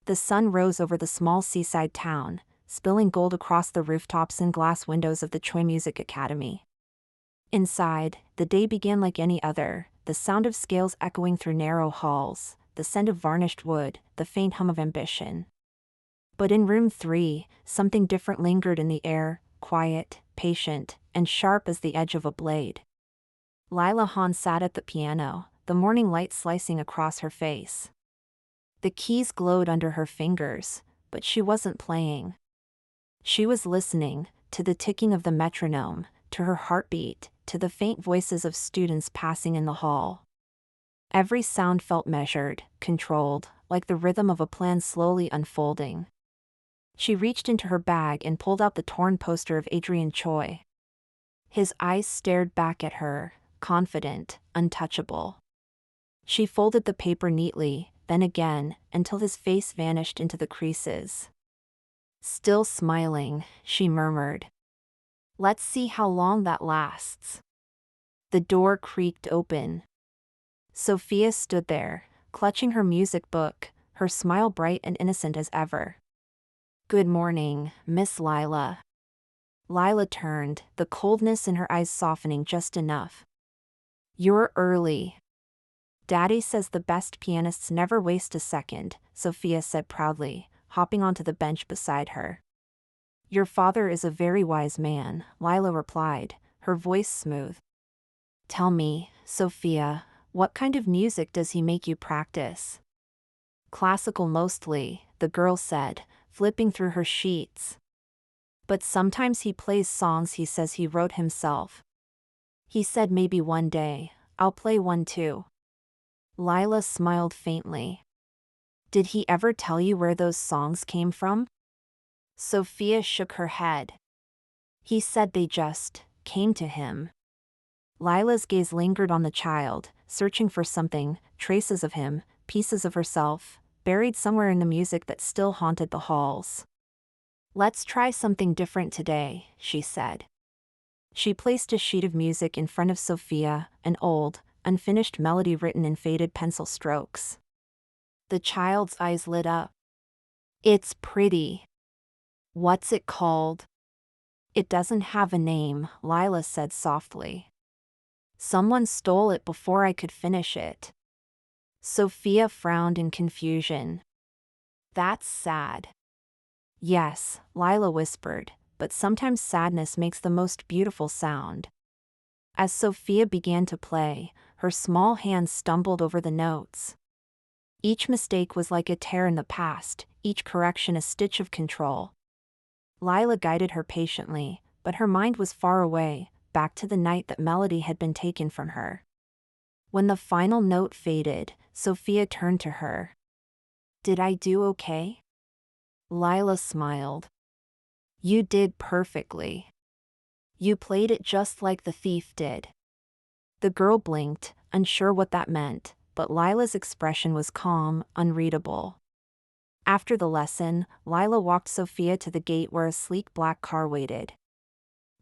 The sun rose over the small seaside town, spilling gold across the rooftops and glass windows of the Choi Music Academy. Inside, the day began like any other, the sound of scales echoing through narrow halls, the scent of varnished wood, the faint hum of ambition. But in room 3, something different lingered in the air, quiet, patient, and sharp as the edge of a blade. Lila Han sat at the piano, the morning light slicing across her face. The keys glowed under her fingers, but she wasn't playing. She was listening, to the ticking of the metronome, to her heartbeat, to the faint voices of students passing in the hall. Every sound felt measured, controlled, like the rhythm of a plan slowly unfolding. She reached into her bag and pulled out the torn poster of Adrian Choi. His eyes stared back at her, confident, untouchable. She folded the paper neatly, then again, until his face vanished into the creases. Still smiling, she murmured, "Let's see how long that lasts." The door creaked open. Sophia stood there, clutching her music book, her smile bright and innocent as ever. "Good morning, Miss Lila." Lila turned, the coldness in her eyes softening just enough. "You're early." "Daddy says the best pianists never waste a second," Sophia said proudly, hopping onto the bench beside her. "Your father is a very wise man," Lila replied, her voice smooth. "Tell me, Sophia, what kind of music does he make you practice?" "Classical mostly," the girl said, flipping through her sheets. "But sometimes he plays songs he says he wrote himself. He said maybe one day, I'll play one too." Lila smiled faintly. "Did he ever tell you where those songs came from?" Sophia shook her head. "He said they just came to him." Lila's gaze lingered on the child, searching for something, traces of him, pieces of herself, buried somewhere in the music that still haunted the halls. "Let's try something different today," she said. She placed a sheet of music in front of Sophia, an old, unfinished melody written in faded pencil strokes. The child's eyes lit up. "It's pretty. What's it called?" "It doesn't have a name," Lila said softly. "Someone stole it before I could finish it." Sophia frowned in confusion. "That's sad." "Yes," Lila whispered, "but sometimes sadness makes the most beautiful sound." As Sophia began to play, her small hands stumbled over the notes. Each mistake was like a tear in the past, each correction a stitch of control. Lila guided her patiently, but her mind was far away, back to the night that melody had been taken from her. When the final note faded, Sophia turned to her. "Did I do okay?" Lila smiled. "You did perfectly. You played it just like the thief did." The girl blinked, unsure what that meant, but Lila's expression was calm, unreadable. After the lesson, Lila walked Sophia to the gate where a sleek black car waited.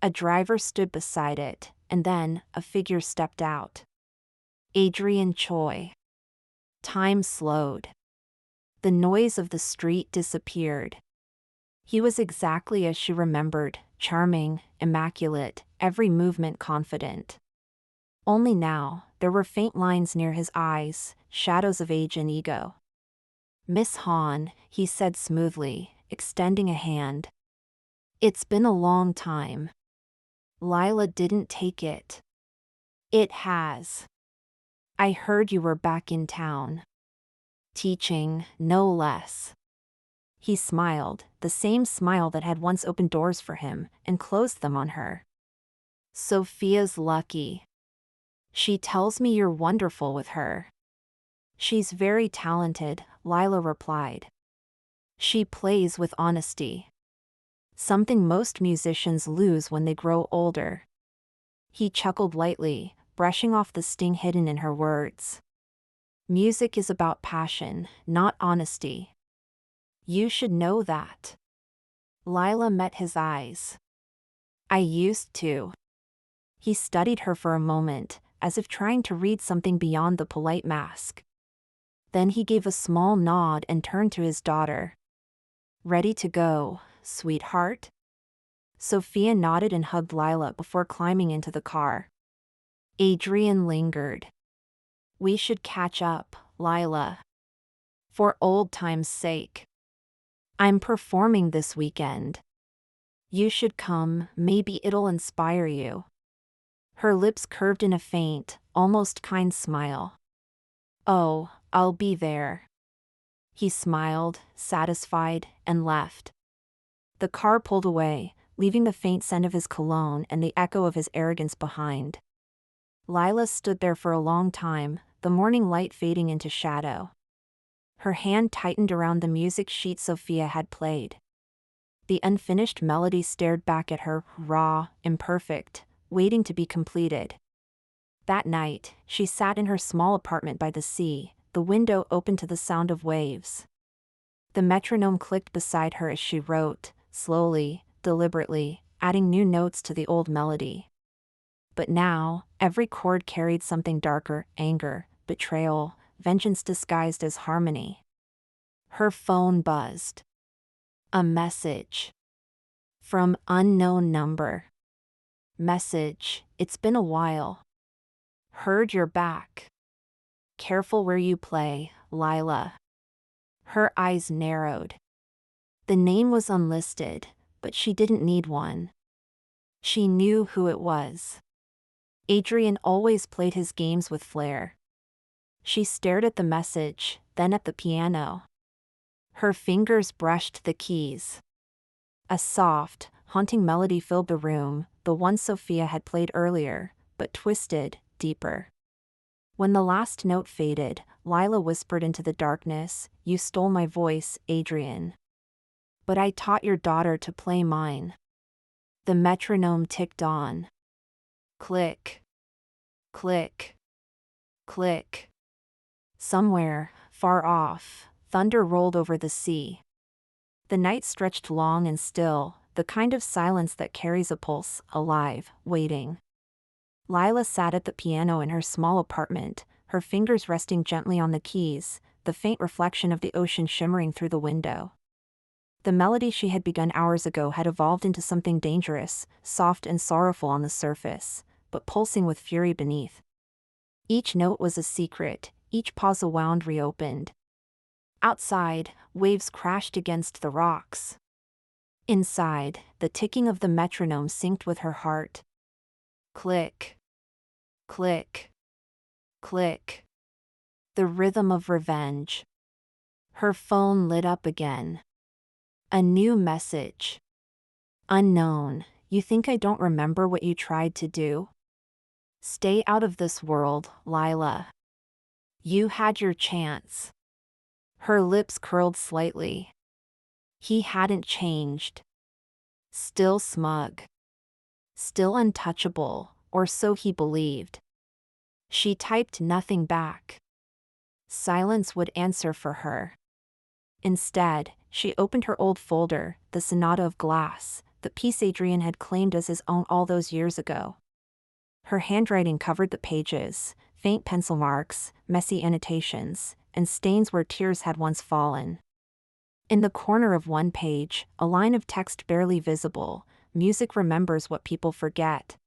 A driver stood beside it, and then, a figure stepped out. Adrian Choi. Time slowed. The noise of the street disappeared. He was exactly as she remembered, charming, immaculate, every movement confident. Only now, there were faint lines near his eyes, shadows of age and ego. "Miss Han," he said smoothly, extending a hand. "It's been a long time." Lila didn't take it. "It has. I heard you were back in town. Teaching, no less." He smiled, the same smile that had once opened doors for him, and closed them on her. "Sophia's lucky. She tells me you're wonderful with her." "She's very talented," Lila replied. "She plays with honesty. Something most musicians lose when they grow older." He chuckled lightly, brushing off the sting hidden in her words. "Music is about passion, not honesty. You should know that." Lila met his eyes. "I used to." He studied her for a moment, as if trying to read something beyond the polite mask. Then he gave a small nod and turned to his daughter. "Ready to go, sweetheart?" Sophia nodded and hugged Lila before climbing into the car. Adrian lingered. "We should catch up, Lila. For old time's sake. I'm performing this weekend. You should come, maybe it'll inspire you." Her lips curved in a faint, almost kind smile. "Oh, I'll be there." He smiled, satisfied, and left. The car pulled away, leaving the faint scent of his cologne and the echo of his arrogance behind. Lila stood there for a long time, the morning light fading into shadow. Her hand tightened around the music sheet Sophia had played. The unfinished melody stared back at her, raw, imperfect, waiting to be completed. That night, she sat in her small apartment by the sea, the window open to the sound of waves. The metronome clicked beside her as she wrote, slowly, deliberately, adding new notes to the old melody. But now, every chord carried something darker: anger, betrayal, vengeance disguised as harmony. Her phone buzzed. A message. From unknown number. Message: "It's been a while. Heard you're back. Careful where you play, Lila." Her eyes narrowed. The name was unlisted, but she didn't need one. She knew who it was. Adrian always played his games with flair. She stared at the message, then at the piano. Her fingers brushed the keys. A soft, haunting melody filled the room, the one Sophia had played earlier, but twisted, deeper. When the last note faded, Lila whispered into the darkness, "You stole my voice, Adrian. But I taught your daughter to play mine." The metronome ticked on. Click. Click. Click. Somewhere, far off, thunder rolled over the sea. The night stretched long and still, the kind of silence that carries a pulse, alive, waiting. Lila sat at the piano in her small apartment, her fingers resting gently on the keys, the faint reflection of the ocean shimmering through the window. The melody she had begun hours ago had evolved into something dangerous, soft and sorrowful on the surface, but pulsing with fury beneath. Each note was a secret, each pause a wound reopened. Outside, waves crashed against the rocks. Inside, the ticking of the metronome synced with her heart. Click. Click. Click. The rhythm of revenge. Her phone lit up again. A new message. Unknown: "You think I don't remember what you tried to do? Stay out of this world, Lila. You had your chance." Her lips curled slightly. He hadn't changed. Still smug. Still untouchable, or so he believed. She typed nothing back. Silence would answer for her. Instead, she opened her old folder, the Sonata of Glass, the piece Adrian had claimed as his own all those years ago. Her handwriting covered the pages, faint pencil marks, messy annotations, and stains where tears had once fallen. In the corner of one page, a line of text barely visible: "Music remembers what people forget."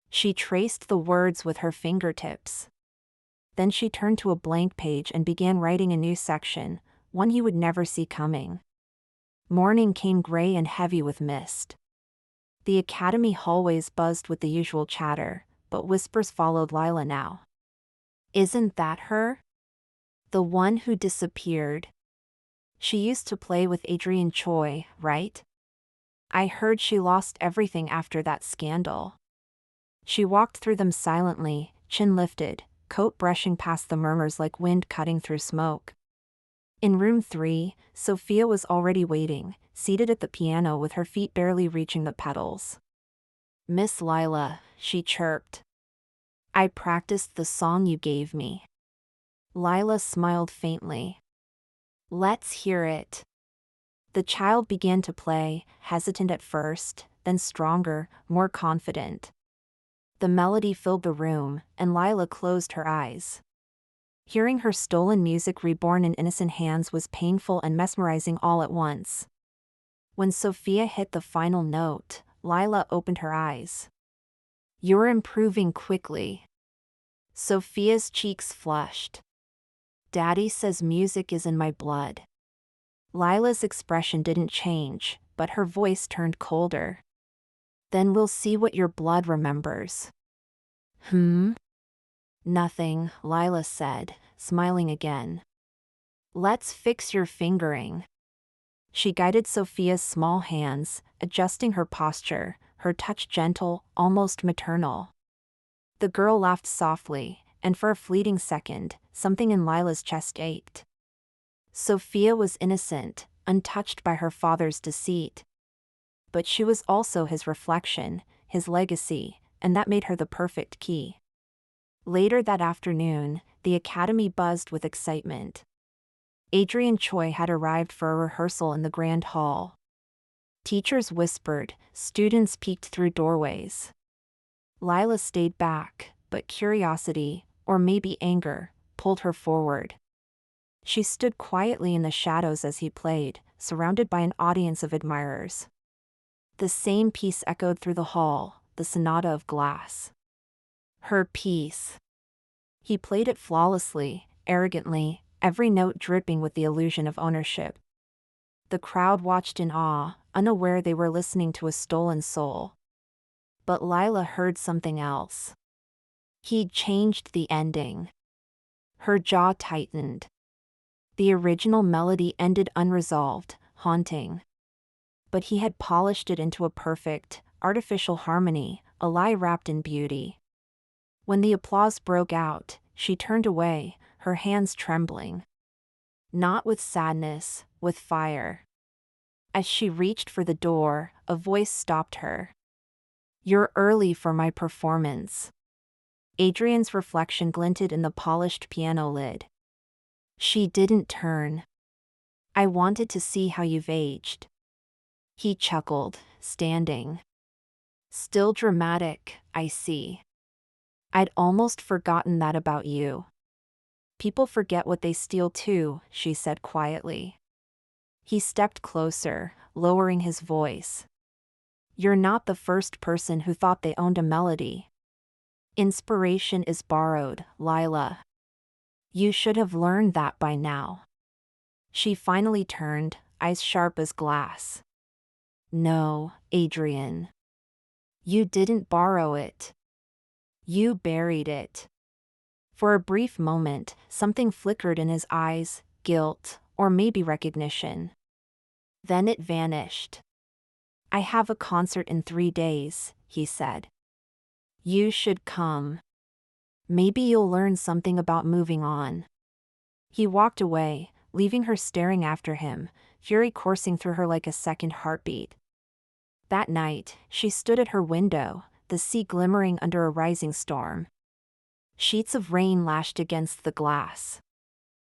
She traced the words with her fingertips. Then she turned to a blank page and began writing a new section, one he would never see coming. Morning came gray and heavy with mist. The academy hallways buzzed with the usual chatter, but whispers followed Lila now. "Isn't that her? The one who disappeared? She used to play with Adrian Choi, right? I heard she lost everything after that scandal." She walked through them silently, chin lifted, coat brushing past the murmurs like wind cutting through smoke. In room 3, Sophia was already waiting, seated at the piano with her feet barely reaching the pedals. "Miss Lila," she chirped. "I practiced the song you gave me." Lila smiled faintly. "Let's hear it." The child began to play, hesitant at first, then stronger, more confident. The melody filled the room, and Lila closed her eyes. Hearing her stolen music reborn in innocent hands was painful and mesmerizing all at once. When Sophia hit the final note, Lila opened her eyes. "You're improving quickly." Sophia's cheeks flushed. "Daddy says music is in my blood." Lila's expression didn't change, but her voice turned colder. "Then we'll see what your blood remembers." Nothing, Lila said, smiling again. "Let's fix your fingering." She guided Sophia's small hands, adjusting her posture, her touch gentle, almost maternal. The girl laughed softly, and for a fleeting second, something in Lila's chest ached. Sophia was innocent, untouched by her father's deceit. But she was also his reflection, his legacy, and that made her the perfect key. Later that afternoon, the academy buzzed with excitement. Adrian Choi had arrived for a rehearsal in the grand hall. Teachers whispered, students peeked through doorways. Lila stayed back, but curiosity, or maybe anger, pulled her forward. She stood quietly in the shadows as he played, surrounded by an audience of admirers. The same piece echoed through the hall, the Sonata of Glass. Her piece. He played it flawlessly, arrogantly, every note dripping with the illusion of ownership. The crowd watched in awe, unaware they were listening to a stolen soul. But Lila heard something else. He'd changed the ending. Her jaw tightened. The original melody ended unresolved, haunting. But he had polished it into a perfect, artificial harmony, a lie wrapped in beauty. When the applause broke out, she turned away, her hands trembling. Not with sadness, with fire. As she reached for the door, a voice stopped her. "You're early for my performance." Adrian's reflection glinted in the polished piano lid. She didn't turn. "I wanted to see how you've aged." He chuckled, standing. "Still dramatic, I see. I'd almost forgotten that about you." "People forget what they steal too," she said quietly. He stepped closer, lowering his voice. "You're not the first person who thought they owned a melody. Inspiration is borrowed, Lila. You should have learned that by now." She finally turned, eyes sharp as glass. "No, Adrian. You didn't borrow it. You buried it." For a brief moment, something flickered in his eyes, guilt, or maybe recognition. Then it vanished. "I have a concert in 3 days," he said. "You should come. Maybe you'll learn something about moving on." He walked away, leaving her staring after him, fury coursing through her like a second heartbeat. That night, she stood at her window, the sea glimmering under a rising storm. Sheets of rain lashed against the glass.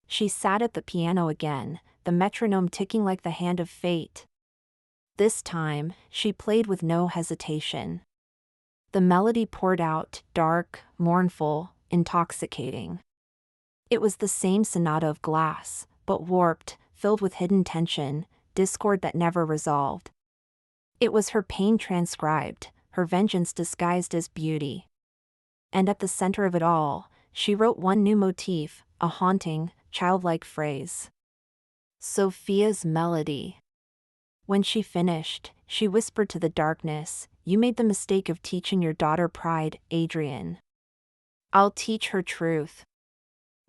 She sat at the piano again, the metronome ticking like the hand of fate. This time, she played with no hesitation. The melody poured out, dark, mournful, intoxicating. It was the same sonata of glass, but warped, filled with hidden tension, discord that never resolved. It was her pain transcribed, her vengeance disguised as beauty. And at the center of it all, she wrote one new motif, a haunting, childlike phrase. Sophia's melody. When she finished, she whispered to the darkness, "You made the mistake of teaching your daughter pride, Adrian. I'll teach her truth."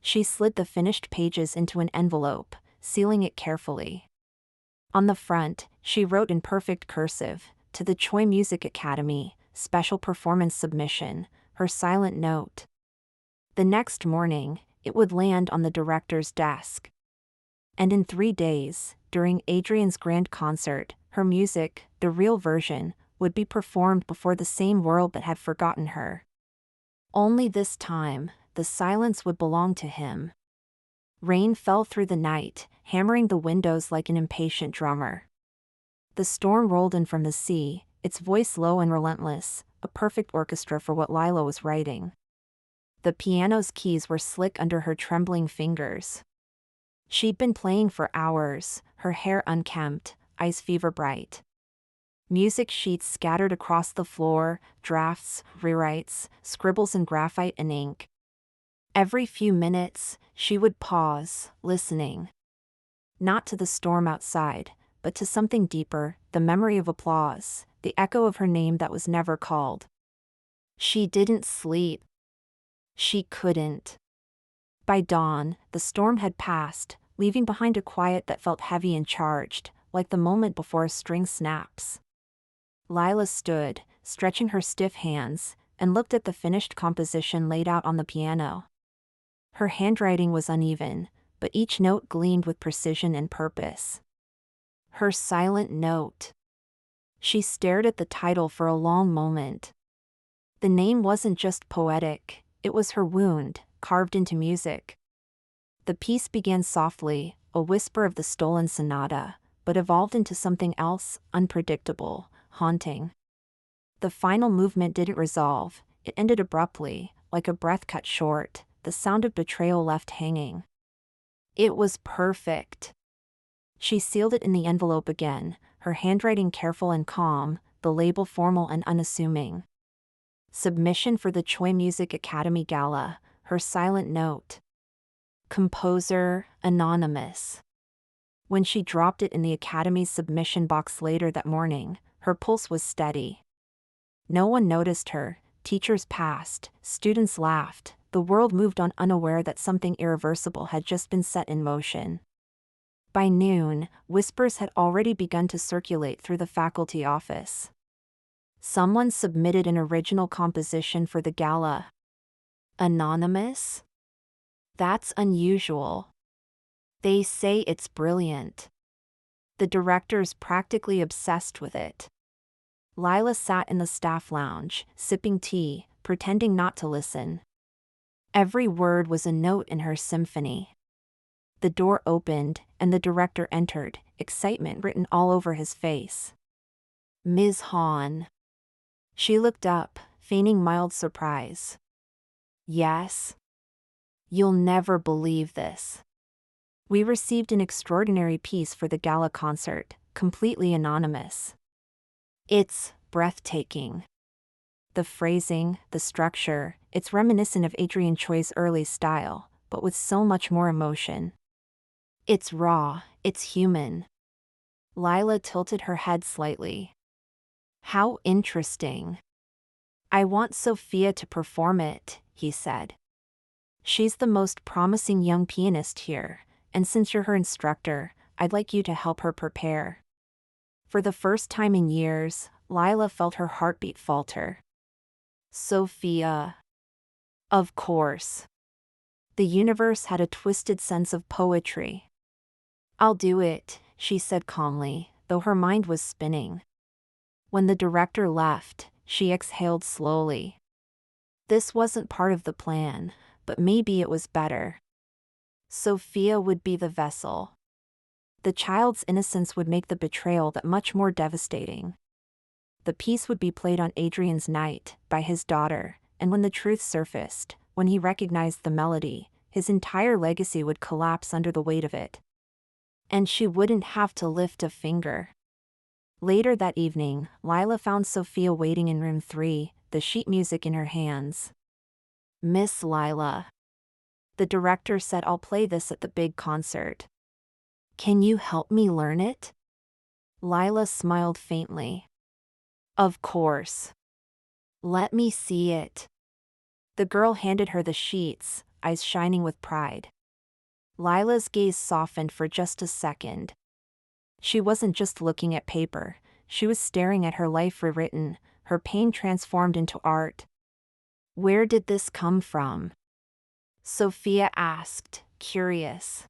She slid the finished pages into an envelope, sealing it carefully. On the front, she wrote in perfect cursive, "To the Choi Music Academy, special performance submission," her silent note. The next morning, it would land on the director's desk. And in 3 days, during Adrian's grand concert, her music, the real version, would be performed before the same world that had forgotten her. Only this time, the silence would belong to him. Rain fell through the night, hammering the windows like an impatient drummer. The storm rolled in from the sea, its voice low and relentless, a perfect orchestra for what Lila was writing. The piano's keys were slick under her trembling fingers. She'd been playing for hours, her hair unkempt, eyes fever-bright. Music sheets scattered across the floor, drafts, rewrites, scribbles in graphite and ink. Every few minutes, she would pause, listening. Not to the storm outside, but to something deeper, the memory of applause, the echo of her name that was never called. She didn't sleep. She couldn't. By dawn, the storm had passed, leaving behind a quiet that felt heavy and charged, like the moment before a string snaps. Lila stood, stretching her stiff hands, and looked at the finished composition laid out on the piano. Her handwriting was uneven, but each note gleamed with precision and purpose. Her silent note. She stared at the title for a long moment. The name wasn't just poetic, it was her wound, carved into music. The piece began softly, a whisper of the stolen sonata, but evolved into something else, unpredictable, haunting. The final movement didn't resolve, it ended abruptly, like a breath cut short, the sound of betrayal left hanging. It was perfect. She sealed it in the envelope again, her handwriting careful and calm, the label formal and unassuming. Submission for the Choi Music Academy Gala, her silent note. Composer, anonymous. When she dropped it in the Academy's submission box later that morning, her pulse was steady. No one noticed her, teachers passed, students laughed, the world moved on unaware that something irreversible had just been set in motion. By noon, whispers had already begun to circulate through the faculty office. Someone submitted an original composition for the gala. Anonymous? That's unusual. They say it's brilliant. The director's practically obsessed with it. Lila sat in the staff lounge, sipping tea, pretending not to listen. Every word was a note in her symphony. The door opened, and the director entered, excitement written all over his face. Ms. Hahn. She looked up, feigning mild surprise. Yes? You'll never believe this. We received an extraordinary piece for the gala concert, completely anonymous. It's breathtaking. The phrasing, the structure, it's reminiscent of Adrian Choi's early style, but with so much more emotion. It's raw, it's human. Lila tilted her head slightly. How interesting. I want Sophia to perform it, he said. She's the most promising young pianist here, and since you're her instructor, I'd like you to help her prepare. For the first time in years, Lila felt her heartbeat falter. Sophia. Of course. The universe had a twisted sense of poetry. I'll do it, she said calmly, though her mind was spinning. When the director left, she exhaled slowly. This wasn't part of the plan, but maybe it was better. Sophia would be the vessel. The child's innocence would make the betrayal that much more devastating. The piece would be played on Adrian's night, by his daughter, and when the truth surfaced, when he recognized the melody, his entire legacy would collapse under the weight of it. And she wouldn't have to lift a finger. Later that evening, Lila found Sophia waiting in room 3, the sheet music in her hands. Miss Lila. The director said I'll play this at the big concert. Can you help me learn it? Lila smiled faintly. Of course. Let me see it. The girl handed her the sheets, eyes shining with pride. Lila's gaze softened for just a second. She wasn't just looking at paper, she was staring at her life rewritten, her pain transformed into art. Where did this come from? Sophia asked, curious.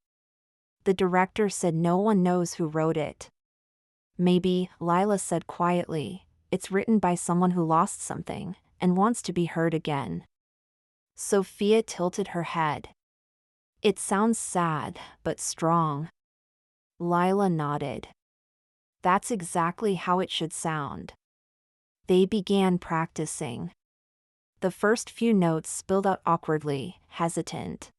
The director said no one knows who wrote it. Maybe, Lila said quietly, it's written by someone who lost something, and wants to be heard again. Sophia tilted her head. It sounds sad, but strong. Lila nodded. That's exactly how it should sound. They began practicing. The first few notes spilled out awkwardly, hesitant.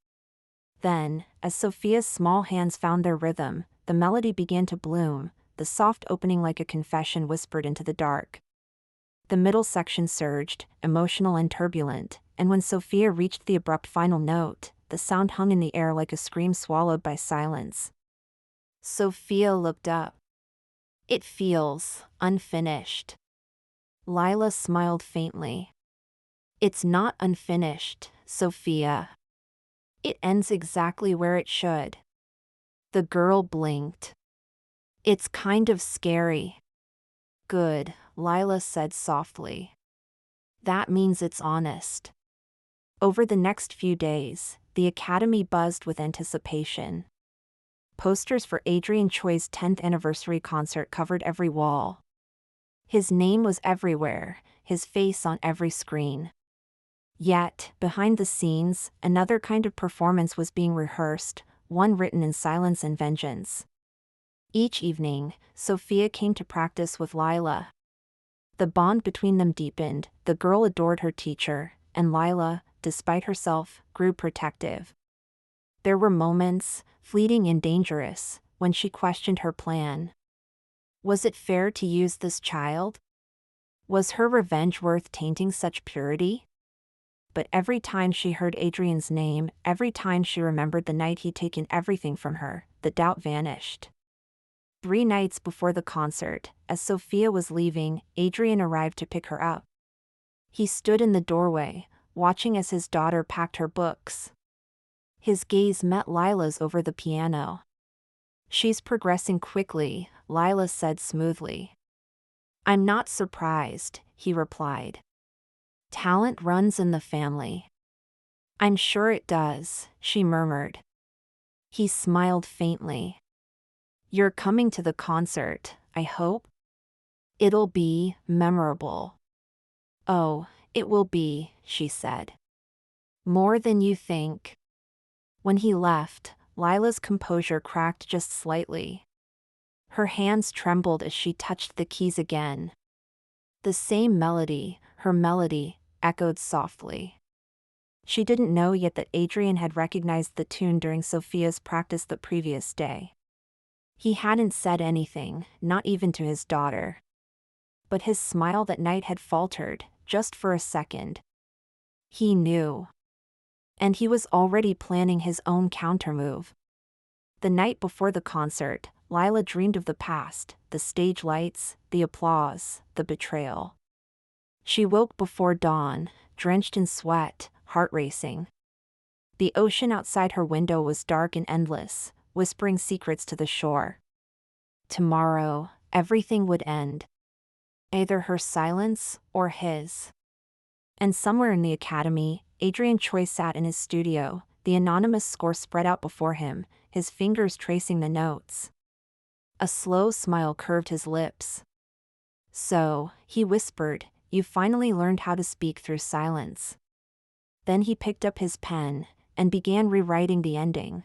Then, as Sophia's small hands found their rhythm, the melody began to bloom, the soft opening like a confession whispered into the dark. The middle section surged, emotional and turbulent, and when Sophia reached the abrupt final note, the sound hung in the air like a scream swallowed by silence. Sophia looked up. It feels unfinished. Lila smiled faintly. It's not unfinished, Sophia. It ends exactly where it should. The girl blinked. It's kind of scary. Good, Lila said softly. That means it's honest. Over the next few days, the academy buzzed with anticipation. Posters for Adrian Choi's 10th anniversary concert covered every wall. His name was everywhere, his face on every screen. Yet, behind the scenes, another kind of performance was being rehearsed, one written in silence and vengeance. Each evening, Sophia came to practice with Lila. The bond between them deepened, the girl adored her teacher, and Lila, despite herself, grew protective. There were moments, fleeting and dangerous, when she questioned her plan. Was it fair to use this child? Was her revenge worth tainting such purity? But every time she heard Adrian's name, every time she remembered the night he'd taken everything from her, the doubt vanished. 3 nights before the concert, as Sophia was leaving, Adrian arrived to pick her up. He stood in the doorway, watching as his daughter packed her books. His gaze met Lila's over the piano. She's progressing quickly, Lila said smoothly. I'm not surprised, he replied. Talent runs in the family. I'm sure it does, she murmured. He smiled faintly. You're coming to the concert, I hope? It'll be memorable. Oh, it will be, she said. More than you think. When he left, Lila's composure cracked just slightly. Her hands trembled as she touched the keys again. The same melody, her melody, echoed softly. She didn't know yet that Adrian had recognized the tune during Sophia's practice the previous day. He hadn't said anything, not even to his daughter. But his smile that night had faltered, just for a second. He knew. And he was already planning his own countermove. The night before the concert, Lila dreamed of the past, the stage lights, the applause, the betrayal. She woke before dawn, drenched in sweat, heart racing. The ocean outside her window was dark and endless, whispering secrets to the shore. Tomorrow, everything would end. Either her silence or his. And somewhere in the academy, Adrian Choi sat in his studio, the anonymous score spread out before him, his fingers tracing the notes. A slow smile curved his lips. So, he whispered, you finally learned how to speak through silence. Then he picked up his pen and began rewriting the ending.